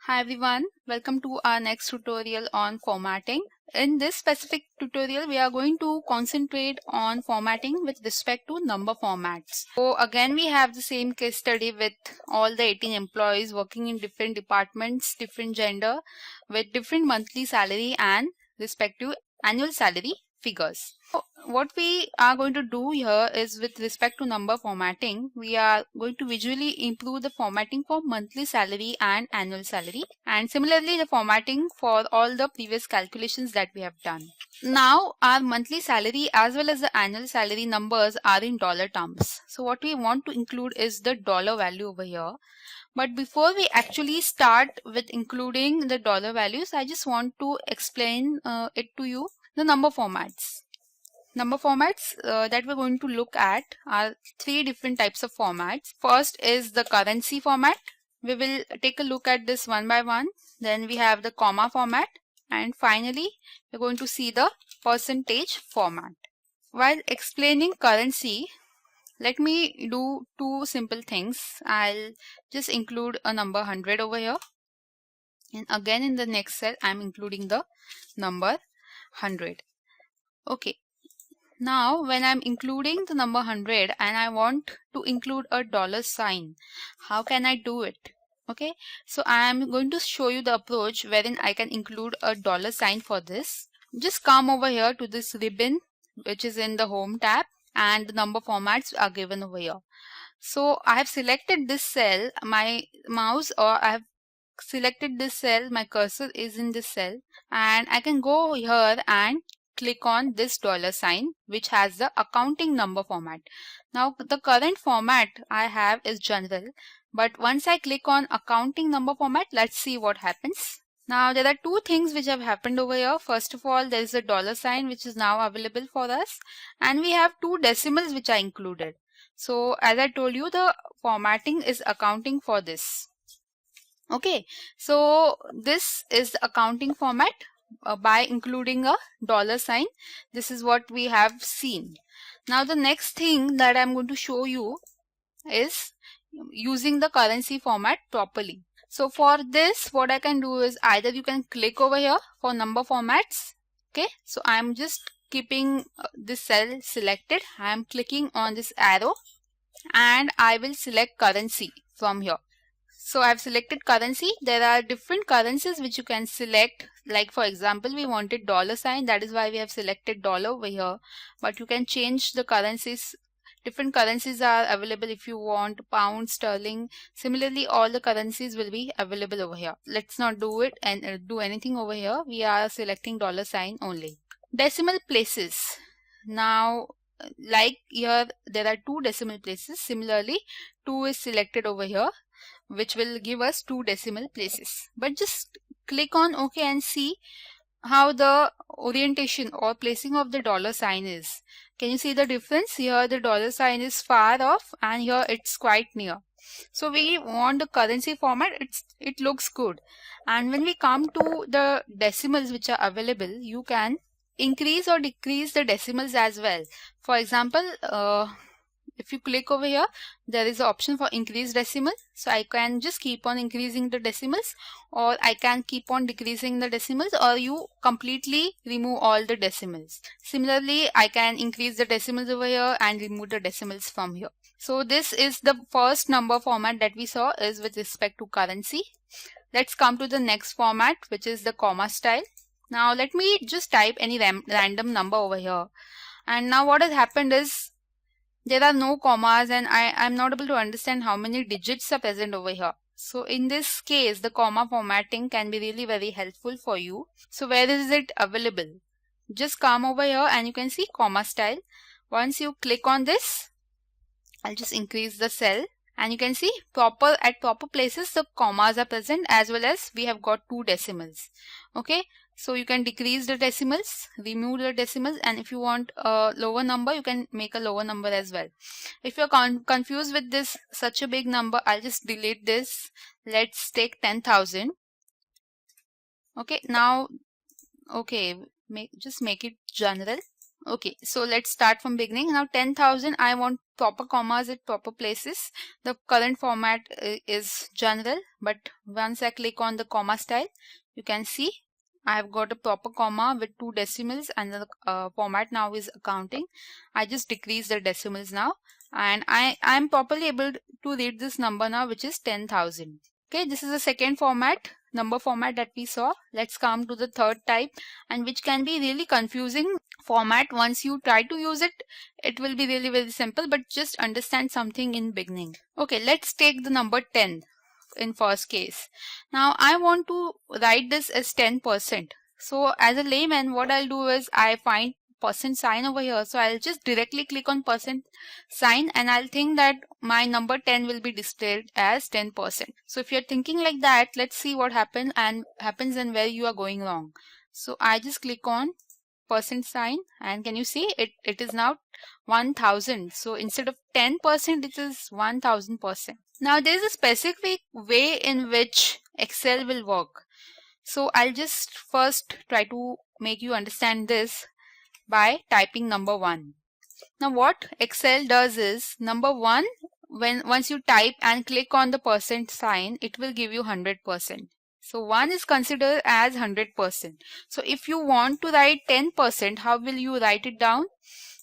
Hi everyone, welcome to our next tutorial on formatting. In this specific tutorial, we are going to concentrate on formatting with respect to number formats. So again, we have the same case study with all the 18 employees working in different departments, different gender, with different monthly salary and respective annual salary figures. So what we are going to do here is with respect to number formatting, we are going to visually improve the formatting for monthly salary and annual salary, and similarly the formatting for all the previous calculations that we have done. Now our monthly salary as well as the annual salary numbers are in dollar terms. So what we want to include is the dollar value over here. But before we actually start with including the dollar values, I just want to explain it to you. The number formats. Number formats that we're going to look at are three different types of formats. First is the currency format. We will take a look at this one by one. Then we have the comma format. And finally, we're going to see the percentage format. While explaining currency, let me do two simple things. I'll just include a number 100 over here. And again in the next cell, I'm including the number 100. Okay. Now when I'm including the number 100 and I want to include a dollar sign, how can I do it? Okay, so I'm going to show you the approach wherein I can include a dollar sign for this. Just come over here to this ribbon which is in the home tab, and the number formats are given over here. So I have selected this cell, my mouse, or I have selected this cell, my cursor is in this cell, and I can go here and click on this dollar sign which has the accounting number format. Now the current format I have is general, but once I click on accounting number format, let's see what happens. Now there are two things which have happened over here. First of all, there is a dollar sign which is now available for us, and we have two decimals which are included. So as I told you, the formatting is accounting for this. Okay, so this is the accounting format by including a dollar sign. This is what we have seen. Now the next thing that I'm going to show you is using the currency format properly. So for this, what I can do is either you can click over here for number formats. Okay, so I'm just keeping this cell selected. I'm clicking on this arrow and I will select currency from here. So I've selected currency. There are different currencies which you can select. Like for example, we wanted dollar sign. That is why we have selected dollar over here. But you can change the currencies. Different currencies are available if you want pound, sterling. Similarly, all the currencies will be available over here. Let's not do it and do anything over here. We are selecting dollar sign only. Decimal places. Now, like here, there are two decimal places. Similarly, 2 is selected over here, which will give us two decimal places. But just click on OK and see how the orientation or placing of the dollar sign is. Can you see the difference? Here the dollar sign is far off and here it's quite near. So we want the currency format, it looks good. And when we come to the decimals which are available, you can increase or decrease the decimals as well. For example, if you click over here, there is an option for increase decimal. So I can just keep on increasing the decimals, or I can keep on decreasing the decimals, or you completely remove all the decimals. Similarly, I can increase the decimals over here and remove the decimals from here. So this is the first number format that we saw is with respect to currency. Let's come to the next format, which is the comma style. Now let me just type any random number over here. And now what has happened is there are no commas and I'm not able to understand how many digits are present over here. So in this case, the comma formatting can be really very helpful for you. So where is it available? Just come over here and you can see comma style. Once you click on this, I'll just increase the cell and you can see at proper places the commas are present, as well as we have got two decimals. Okay. So you can decrease the decimals, remove the decimals, and if you want a lower number, you can make a lower number as well. If you're confused with this such a big number, I'll just delete this. Let's take 10,000. Okay, now, okay, just make it general. Okay, so let's start from beginning. Now 10,000, I want proper commas at proper places. The current format is general, but once I click on the comma style, you can see I have got a proper comma with 2 decimals, and the format now is accounting. I just decrease the decimals now, and I am properly able to read this number now, which is 10,000. Okay, this is the second format, number format that we saw. Let's come to the third type, and which can be really confusing format. Once you try to use it, it will be really very simple, but just understand something in beginning. Okay, let's take the number 10 in first case. Now I want to write this as 10%. So as a layman, what I'll do is I find percent sign over here. So I'll just directly click on percent sign, and I'll think that my number 10 will be displayed as 10%. So if you're thinking like that, let's see what happens and where you are going wrong. So I just click on percent sign, and can you see it is now 1000. So instead of 10%, it is 1000%. Now there is a specific way in which Excel will work. So I'll just first try to make you understand this by typing number 1. Now what Excel does is, number 1, once you type and click on the percent sign, it will give you 100%. So 1 is considered as 100%. So if you want to write 10%, how will you write it down?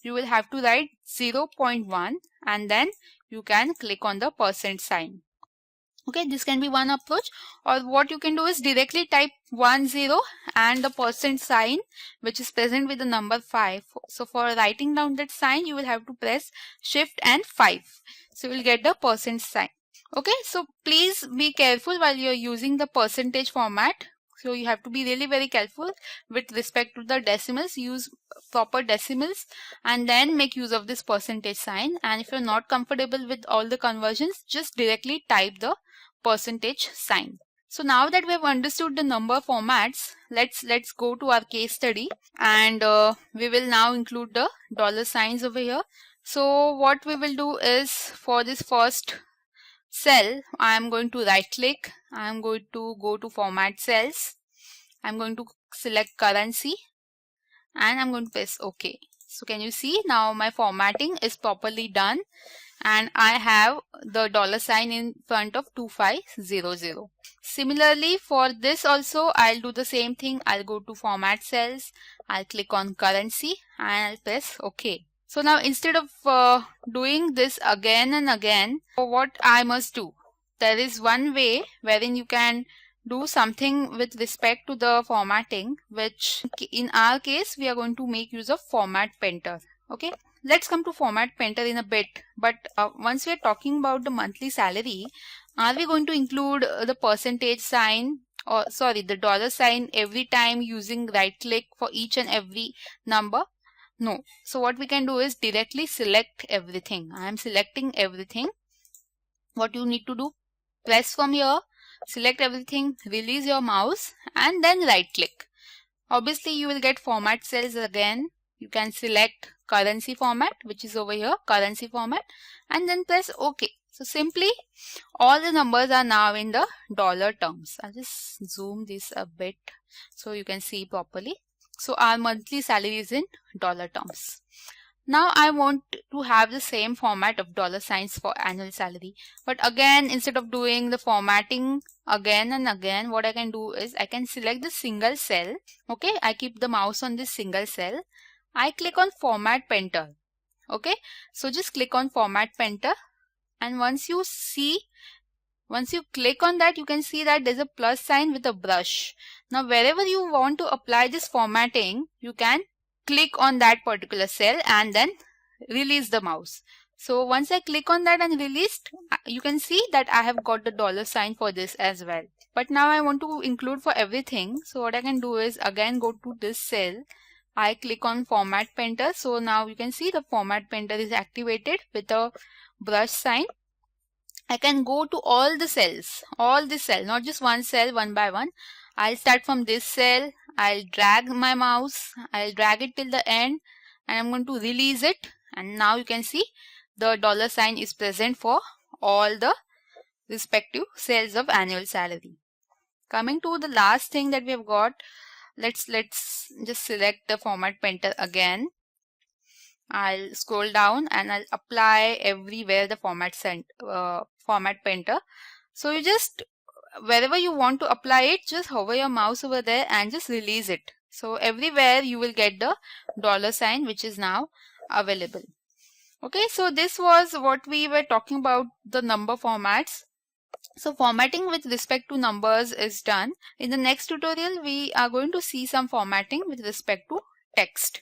You will have to write 0.1, and then you can click on the percent sign. Okay, this can be one approach, or what you can do is directly type 10 and the percent sign, which is present with the number 5. So for writing down that sign, you will have to press Shift and 5. So you will get the percent sign. Okay, so please be careful while you are using the percentage format. So you have to be really very careful with respect to the decimals. Use proper decimals and then make use of this percentage sign. And if you're not comfortable with all the conversions, just directly type the percentage sign. So now that we have understood the number formats, let's go to our case study, and we will now include the dollar signs over here. So what we will do is, for this first cell, I am going to right click. I am going to go to format cells. I'm going to select currency, and I'm going to press OK. So can you see now my formatting is properly done, and I have the dollar sign in front of 2500. Similarly for this also, I'll do the same thing. I'll go to format cells, I'll click on currency, and I'll press OK. So now instead of doing this again and again, what I must do, there is one way wherein you can do something with respect to the formatting, which in our case we are going to make use of format painter. Okay, let's come to format painter in a bit, but once we are talking about the monthly salary, are we going to include the percentage sign, or sorry, the dollar sign every time using right click for each and every number? No. So what we can do is directly select everything. I am selecting everything. What you need to do, press from here, select everything, release your mouse, and then right click. Obviously you will get format cells again. You can select currency format, which is over here, currency format, and then press OK. So simply all the numbers are now in the dollar terms. I'll just zoom this a bit so you can see properly. So our monthly salary is in dollar terms. Now I want to have the same format of dollar signs for annual salary. But again, instead of doing the formatting again and again, what I can do is I can select the single cell. Okay, I keep the mouse on this single cell. I click on format painter. Okay, so just click on format painter, and once you click on that, you can see that there's a plus sign with a brush. Now wherever you want to apply this formatting, you can click on that particular cell and then release the mouse. So once I click on that and released, you can see that I have got the dollar sign for this as well. But now I want to include for everything. So what I can do is again go to this cell. I click on format painter. So now you can see the format painter is activated with a brush sign. I can go to all the cells, all the cell, not just one cell, one by one. I'll start from this cell. I'll drag my mouse. I'll drag it till the end, and I'm going to release it. And now you can see the dollar sign is present for all the respective cells of annual salary. Coming to the last thing that we have got, let's just select the format painter again. I'll scroll down and I'll apply everywhere the format painter. So you just, wherever you want to apply it, just hover your mouse over there and just release it. So everywhere you will get the $sign, which is now available. Okay, so this was what we were talking about, the number formats. So formatting with respect to numbers is done. In the next tutorial, we are going to see some formatting with respect to text.